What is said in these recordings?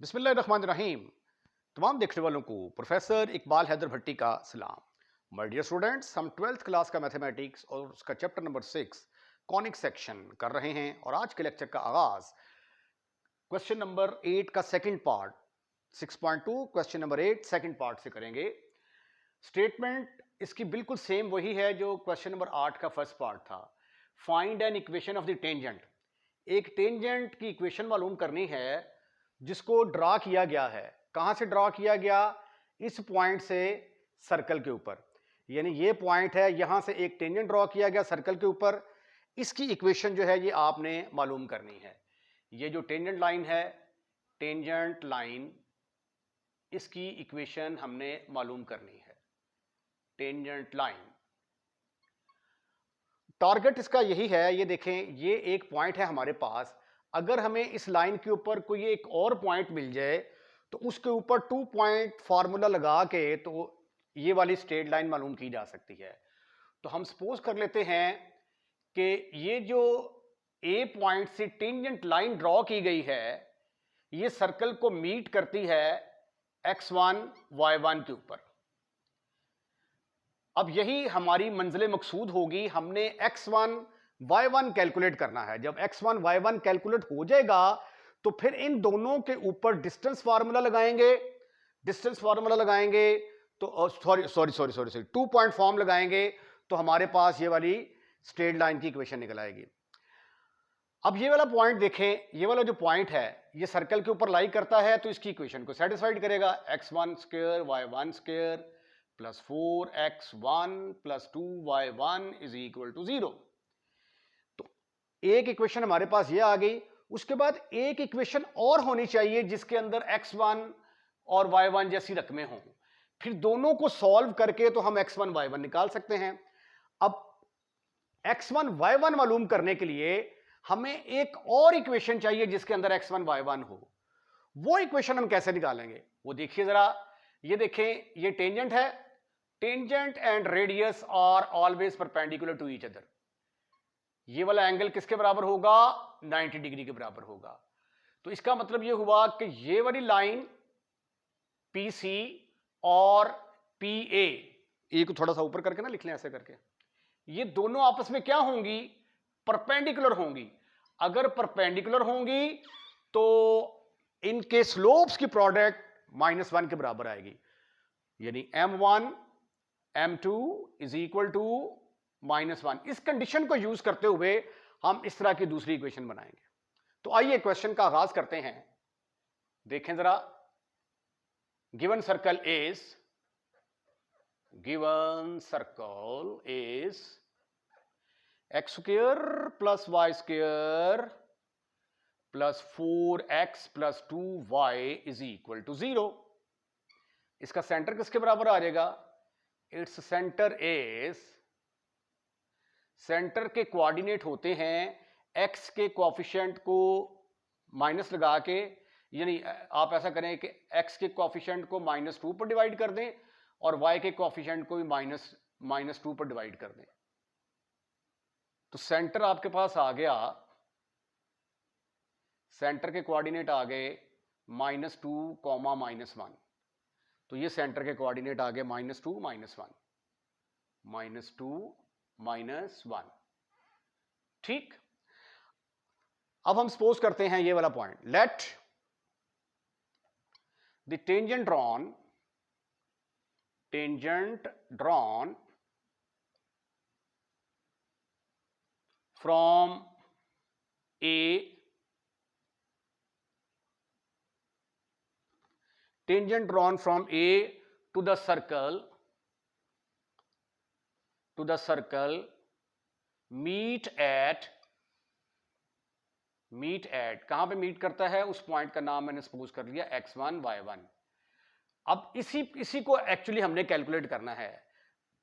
बिस्मिल्लाहिर्रहमानिर्रहीम। तमाम देखने वालों को प्रोफेसर इकबाल हैदर भट्टी का सलाम। माय डियर स्टूडेंट्स, हम 12th क्लास का मैथमेटिक्स और उसका चैप्टर नंबर 6 कॉनिक सेक्शन कर रहे हैं और आज के लेक्चर का आगाज क्वेश्चन नंबर 8 का second part 6.2 question number 8 second part से करेंगे। स्टेटमेंट इसकी बिल्कुल सेम वही है जो क्वेश्चन नंबर 8 का फर्स्ट पार्ट था। Find an equation of the tangent. एक टेंजेंट की इक्वेशन मालूम करनी है जिसको ड्रा किया गया है। कहां से ड्रा किया गया? इस पॉइंट से सर्कल के ऊपर, यानी ये पॉइंट है, यहां से एक टेंजेंट ड्रॉ किया गया सर्कल के ऊपर। इसकी इक्वेशन जो है ये आपने मालूम करनी है। ये जो टेंजेंट लाइन है, टेंजेंट लाइन, इसकी इक्वेशन हमने मालूम करनी है। टेंजेंट लाइन, टारगेट इसका यही है। ये देखें, ये एक पॉइंट है हमारे पास। अगर हमें इस लाइन के ऊपर कोई एक और पॉइंट मिल जाए तो उसके ऊपर 2 पॉइंट फार्मूला लगा के तो ये वाली स्ट्रेट लाइन मालूम की जा सकती है। तो हम सपोज कर लेते हैं कि ये जो ए पॉइंट से टेंजेंट लाइन ड्रॉ की गई है, ये सर्कल को मीट करती है x1 y1 के ऊपर। अब यही हमारी मंजिल मकसूद होगी। हमने x1 y1 कैलकुलेट करना है। जब x1 y1 कैलकुलेट हो जाएगा तो फिर इन दोनों के ऊपर डिस्टेंस फार्मूला लगाएंगे। डिस्टेंस फार्मूला लगाएंगे तो सॉरी 2 पॉइंट फॉर्म लगाएंगे तो हमारे पास ये वाली स्ट्रेट लाइन की इक्वेशन निकल आएगी। अब ये वाला पॉइंट देखें, ये वाला जो पॉइंट है ये सर्कल के ऊपर लाई करता है तो इसकी इक्वेशन को सेटिस्फाइड करेगा। x1 square y1 square plus 4x1 plus 2y1 is equal to 0। तो एक इक्वेशन हमारे पास ये आ गई। उसके बाद एक इक्वेशन और होनी चाहिए जिसके अंदर x1 और y1 जैसी रकमें हों। फिर दोनों को सॉल्व करके तो हम x1 y1 निकाल सकते हैं। अब x1 y1 मालूम करने के लिए हमें एक और इक्वेशन चाहिए जिसके अंदर x1 y1 हो। वो इक्वेशन हम कैसे निकालेंगे वो देखिए जरा। ये देखें, ये टेंजेंट है। Tangent and radius are always perpendicular to each other. ये वाला एंगल किसके बराबर होगा? 90 डिग्री के बराबर होगा। तो इसका मतलब ये हुआ कि ये वाली लाइन PC और PA, ए को थोड़ा सा ऊपर करके ना लिख लें ऐसे करके, ये दोनों आपस में क्या होंगी? परपेंडिकुलर होंगी। अगर परपेंडिकुलर होंगी तो इनके स्लोप्स की प्रोडक्ट -1 के बराबर आएगी, यानी m1 m2 is equal to -1। इस कंडीशन को यूज करते हुए हम इस तरह की दूसरी इक्वेशन बनाएंगे। तो आइए क्वेश्चन का आगाज करते हैं। देखें जरा, given circle is x square plus y square plus 4x plus 2y is equal to 0। इसका सेंटर किसके बराबर आ जाएगा? इट्स सेंटर इज, सेंटर के कोऑर्डिनेट होते हैं x के कोएफिशिएंट को माइनस लगा के, यानी आप ऐसा करें कि x के कोएफिशिएंट को -2 पर डिवाइड कर दें और y के कोएफिशिएंट को भी -2 पर डिवाइड कर दें। तो सेंटर आपके पास आ गया, सेंटर के कोऑर्डिनेट आ गए -2, -1। तो ये सेंटर के कोऑर्डिनेट आ गए -2, -1। ठीक। अब हम सपोज करते हैं ये वाला point. Let the tangent drawn from A, tangent drawn from A to the circle meet at कहां पे मीट करता है? उस पॉइंट का नाम मैंने सपोज कर लिया x1 y1। अब इसी को एक्चुअली हमने कैलकुलेट करना है।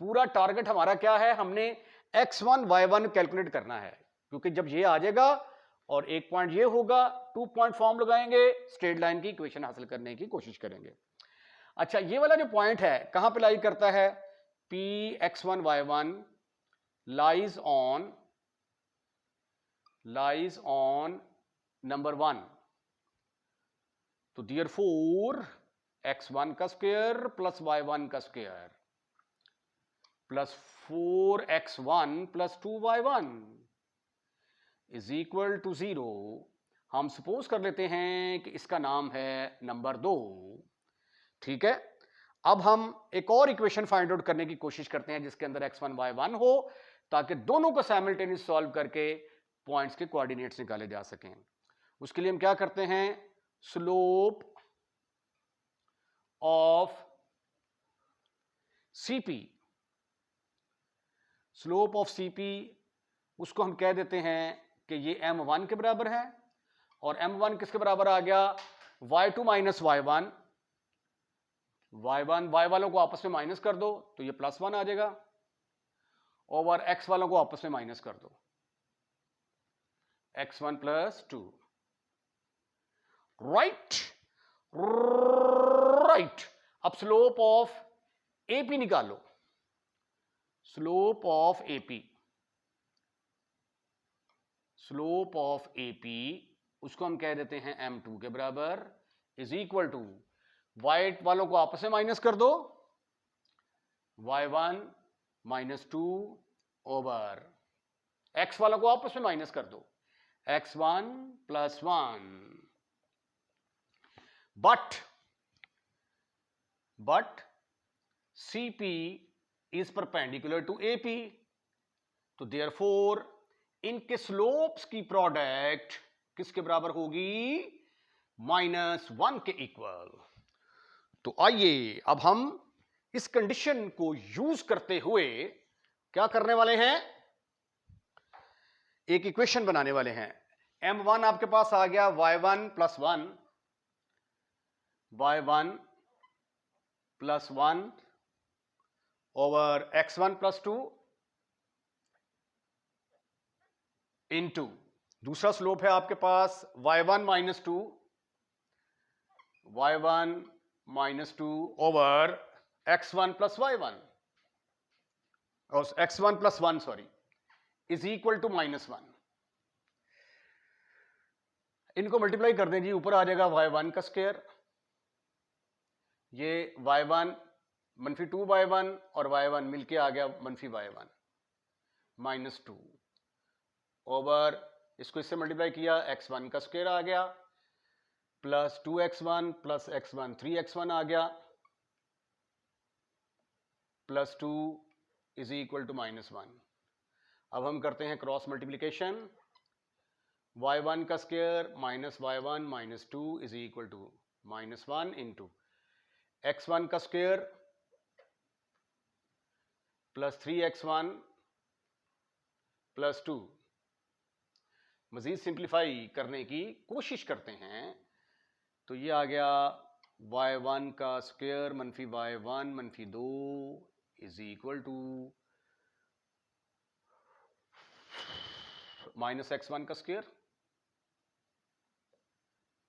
पूरा टारगेट हमारा क्या है? हमने x1 y1 कैलकुलेट करना है, क्योंकि जब ये आ जाएगा और एक पॉइंट ये होगा, 2 पॉइंट फॉर्म लगाएंगे, स्ट्रेट लाइन की इक्वेशन हासिल करने की कोशिश करेंगे। अच्छा, ये वाला जो पॉइंट है कहां पे लाई करता है? P x1 y1 lies on number 1 तो देयरफॉर x1 का स्क्वायर प्लस y1 का square plus 4x1 plus 2y1 is equal to 0। हम सपोज कर लेते हैं कि इसका नाम है नंबर 2। ठीक है, अब हम एक और इक्वेशन फाइंड आउट करने की कोशिश करते हैं जिसके अंदर x1 y1 हो, ताकि दोनों को साइमल्टेनियस सॉल्व करके पॉइंट्स के कोऑर्डिनेट्स निकाले जा सकें। उसके लिए हम क्या करते हैं, slope of CP, slope of CP उसको हम कह देते हैं कि ये m1 के बराबर है, और m1 किसके बराबर आ गया, y2 माइनस y1, y वालों को आपस में माइनस कर दो तो ये +1 आ जाएगा, ओवर x वालों को आपस में माइनस कर दो, x1 प्लस 2। Right right. अब स्लोप ऑफ AP निकालो, slope of AP, slope of AP उसको हम कह देते हैं m2 के बराबर, इज इक्वल टू वाइट वालों को आपस में माइनस कर दो, y1 माइनस 2 ओवर x वालों को आपस में माइनस कर दो, x1 plus 1। But CP is perpendicular to AP, तो देयरफॉर इनके स्लोप्स की प्रोडक्ट किसके बराबर होगी, -1 के इक्वल। तो आइए अब हम इस कंडीशन को यूज करते हुए क्या करने वाले हैं, एक इक्वेशन बनाने वाले हैं। m1 आपके पास आ गया y1 plus 1, y1 plus 1 over x1 plus 2 into, दूसरा स्लोप है आपके पास y1 minus 2, y1 minus 2 over x1 plus y1 और x1 plus 1 sorry is equal to -1। इनको मल्टीप्लाई कर दें जी, ऊपर आ जाएगा y1 का स्क्वायर, ये y1 मनफी 2y1 और y1 मिलके आ गया मनफी y1 -2 ओवर, इसको इससे मल्टीप्लाई किया x1 का स्क्वायर आ गया plus 2x1 plus x1 3x1 आ गया प्लस 2 इज इक्वल टू -1। अब हम करते हैं क्रॉस मल्टीप्लिकेशन, y1 का square minus y1 minus 2 is equal to -1 into x1 का स्क्वायर प्लस 3x1 प्लस 2। मजीद सिंप्लीफाई करने की कोशिश करते हैं तो ये आ गया y1 का स्क्वायर मनफी y1 मनफी 2 is equal to minus x1 का स्क्वायर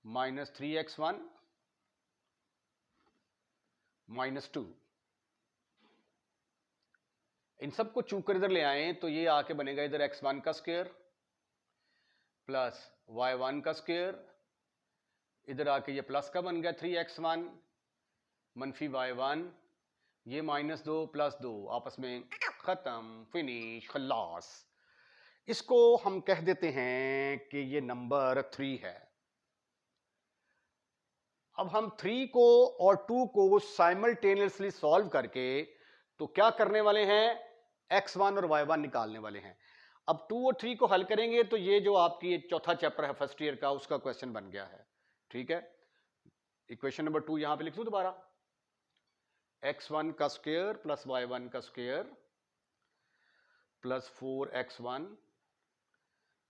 माइनस 3x1 माइनस 2। इन सबको चूक कर इधर ले आए तो ये आके बनेगा इधर x1 का स्क्वायर प्लस y1 का स्क्वायर, इधर आके ये प्लस का बन गया 3x1 मनफी y1, ये -2 प्लस 2 आपस में खत्म, फिनिश, खल्लास। इसको हम कह देते हैं कि ये नंबर 3 है। अब हम 3 को और 2 को साइमल्टेनियसली सॉल्व करके तो क्या करने वाले हैं, x1 और y1 निकालने वाले हैं। अब 2 और 3 को हल करेंगे तो ये जो आपकी चौथा चैप्टर है फर्स्ट ईयर का उसका क्वेश्चन बन गया है। ठीक है, इक्वेशन नंबर 2 यहां पे लिख दूं दोबारा, x1 का स्क्वायर प्लस y1 का square plus 4x1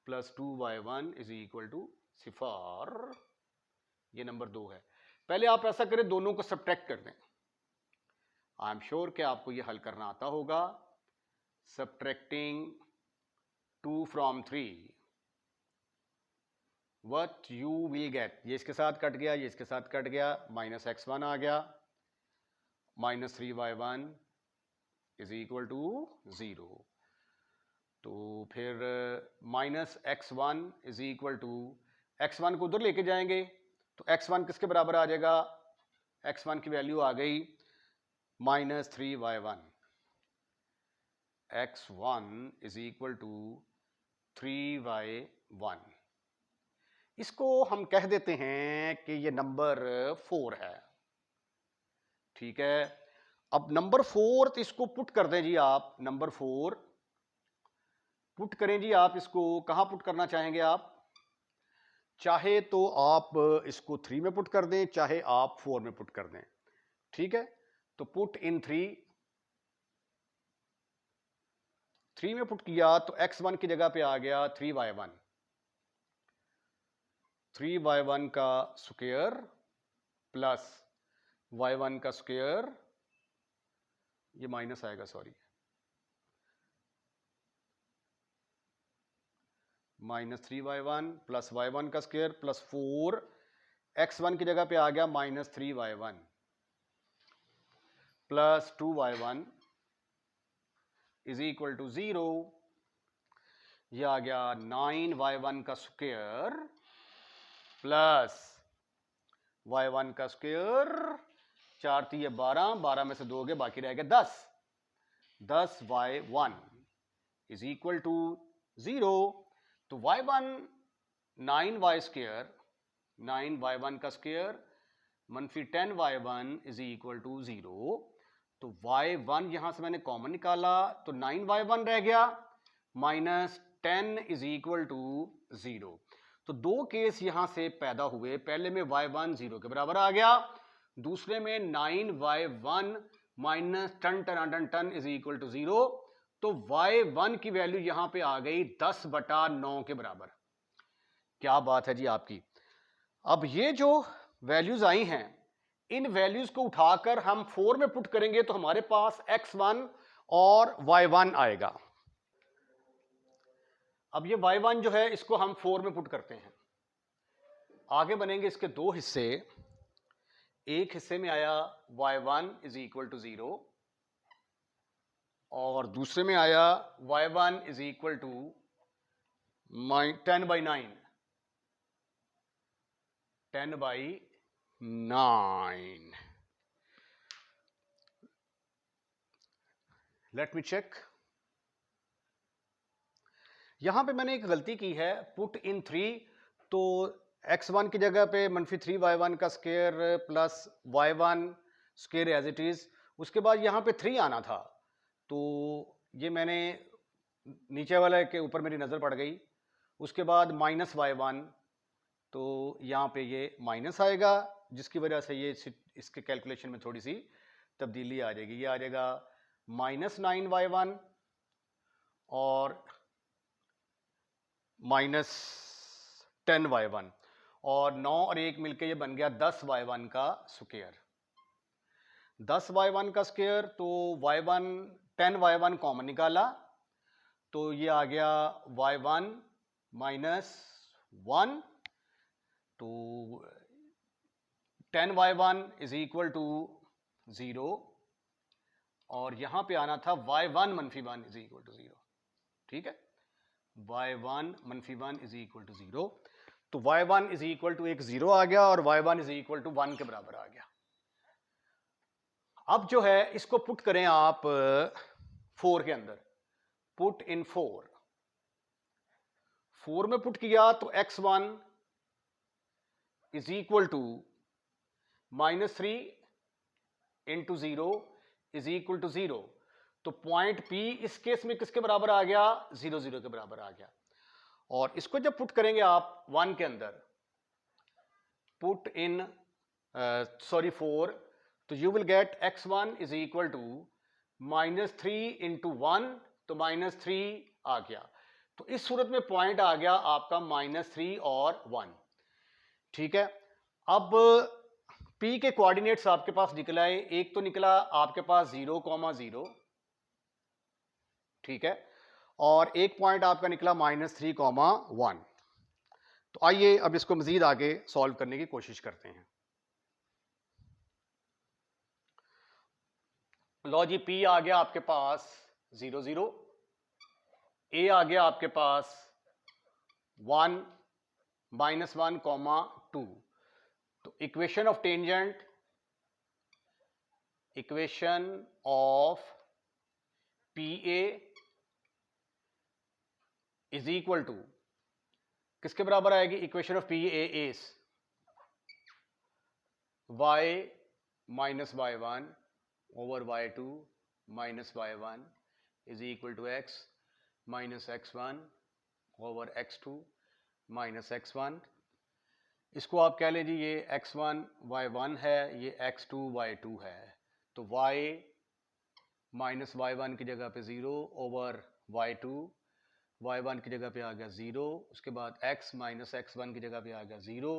plus 2y1 is equal to 0। ये नंबर 2 है। पहले आप ऐसा करें, दोनों को सब्ट्रैक्ट कर दें। आई एम श्योर कि आपको ये हल करना आता होगा। Subtracting 2 from 3, what you will get, ये इसके साथ कट गया, ये इसके साथ कट गया, माइनस x1 आ गया, minus 3y1 is equal to 0। तो फिर minus x1 is equal to, x1 को उधर लेके जाएंगे तो x1 किसके बराबर आ जाएगा, x1 की वैल्यू आ गई -3y1। x1 is equal to 3y1। इसको हम कह देते हैं कि ये नंबर 4 है। ठीक है, अब नंबर 4 तो इसको पुट कर दें जी आप, नंबर 4 पुट करें जी आप, इसको कहां पुट करना चाहेंगे आप? चाहे तो आप इसको 3 में पुट कर दें, चाहे आप 4 में पुट कर दें। ठीक है, तो पुट इन 3 में पुट किया तो x1 की जगह पे आ गया 3y1। 3y1 का स्क्वायर प्लस y1 का स्क्वायर, ये माइनस आएगा, सॉरी, -3y1 प्लस y1 का स्क्वायर प्लस 4, x1 की जगह पे आ गया -3y1 plus 2y1 is equal to 0। ये आ गया 9y1 का स्क्वायर प्लस y1 का स्क्वायर, 4 3 12, 12 में से 2 गए, बाकी रह गया 10। 10y1 is equal to 0। तो y1 9y स्क्वायर, 9y1 का स्क्वायर मनफी 10y1 इज इक्वल टू 0। तो y1 यहां से मैंने कॉमन निकाला तो 9y1 रह गया, -10 इज इक्वल टू 0। तो दो केस यहां से पैदा हुए, पहले में y1 0 के बराबर आ गया, दूसरे में 9y1 -10 इज इक्वल टू 0। तो y1 की वैल्यू यहां पे आ गई 10/9 के बराबर। क्या बात है जी आपकी। अब ये जो वैल्यूज आई हैं, इन वैल्यूज को उठाकर हम 4 में पुट करेंगे तो हमारे पास x1 और y1 आएगा। अब ये y1 जो है इसको हम 4 में पुट करते हैं। आगे बनेंगे इसके दो हिस्से। एक हिस्से में आया y1 इज इक्वल टू 0 और दूसरे में आया y1 is equal to 10/9। 10/9। Let me check. यहां पे मैंने एक गलती की है, पुट इन 3, तो x1 की जगह पे -3y1 का square plus y1 square as it is, उसके बाद यहां पे 3 आना था, तो ये मैंने नीचे वाले के ऊपर मेरी नजर पड़ गई। उसके बाद -y1, तो यहाँ पे ये माइनस आएगा, जिसकी वजह से ये इसके कैलकुलेशन में थोड़ी सी तब्दीली आ जाएगी। ये आ जाएगा -9y1 और -10y1, और 9 और 1 मिलके ये बन गया 10y1 का स्क्वायर। 10y1 का स्क्वायर, तो y1 10y1 कॉमन निकाला तो ये आ गया y1 -1, तो 10y1 इज इक्वल टू 0, और यहां पे आना था y1 -1 इज इक्वल टू 0। ठीक है, y1 -1 इज इक्वल टू 0, तो y1 इज इक्वल टू एक 0 आ गया और y1 इज इक्वल टू 1 के बराबर आ गया। अब जो है इसको पुट करें आप 4 के अंदर, पुट इन 4 में पुट किया तो x1 is equal to -3 into 0 is equal to 0। तो पॉइंट P इस केस में किसके बराबर आ गया, 0 0 के बराबर आ गया। और इसको जब पुट करेंगे आप 1 के अंदर, पुट इन 4, तो you will get x1 is equal to -3 into 1, तो -3 आ गया। तो इस सूरत में पॉइंट आ गया आपका -3 और 1। ठीक है, अब P के कोऑर्डिनेट्स आपके पास निकल आए। एक तो निकला आपके पास 0,0, ठीक है, और एक पॉइंट आपका निकला -3,1। तो आइए अब इसको मजीद आगे सॉल्व करने की कोशिश करते हैं। लो जी, P आ गया आपके पास 0 0, A आ गया आपके पास 1 -1, 2। तो equation of tangent, equation of P A is equal to किसके बराबर आएगी? Equation of P A is y minus y1 over y2 minus y1 is equal to x minus x1 over x2 minus x1। इसको आप कह लीजिए ये x1 y1 है, ये x2 y2 है। तो y माइनस y1 की जगह पे 0 ओवर y2, y1 की जगह पे आ गया 0, उसके बाद x माइनस x1 की जगह पे आ गया 0,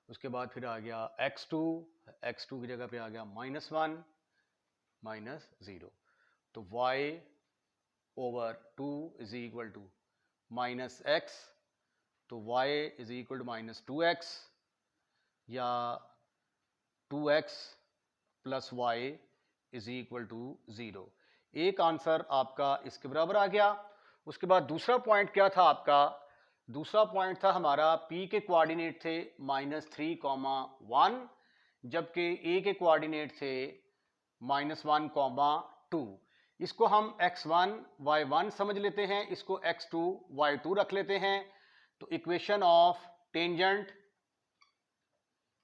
उसके बाद फिर आ गया x2 की जगह पे आ गया -1 माइनस 0। तो y over 2 is equal to minus x, तो y is equal to minus 2x या 2x plus y is equal to 0। एक आंसर आपका इसके बराबर आ गया। उसके बाद दूसरा पॉइंट क्या था आपका? दूसरा पॉइंट था हमारा p के कोऑर्डिनेट थे -3, 1, जबकि a के कोऑर्डिनेट थे -1, 2। इसको हम x1 y1 समझ लेते हैं, इसको x2 y2 रख लेते हैं। तो equation of tangent,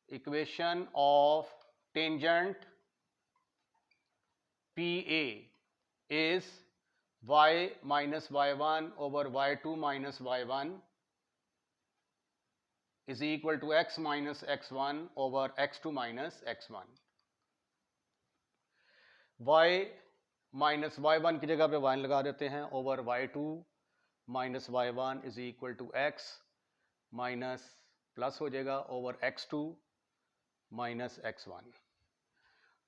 equation of tangent PA is y minus y1 over y2 minus y1 is equal to x minus x1 over x2 minus x1। y minus y1 की जगह पे y लगा देते हैं over y2 minus y1 is equal to x minus plus हो जाएगा over x2 minus x1।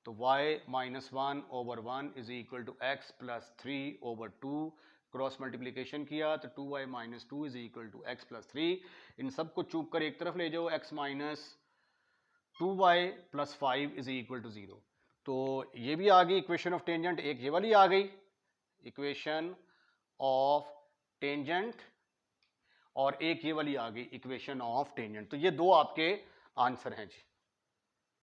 तो y minus 1 over 1 is equal to x plus 3 over 2, cross multiplication किया तो 2y minus 2 is equal to x plus 3। इन सबको चूक कर एक तरफ ले जाओ, x minus 2y plus 5 is equal to 0। तो ये भी आ गई इक्वेशन ऑफ टेंजेंट, एक ये वाली आ गई इक्वेशन ऑफ टेंजेंट, और एक ये वाली आ गई इक्वेशन ऑफ टेंजेंट। तो ये दो आपके आंसर हैं जी।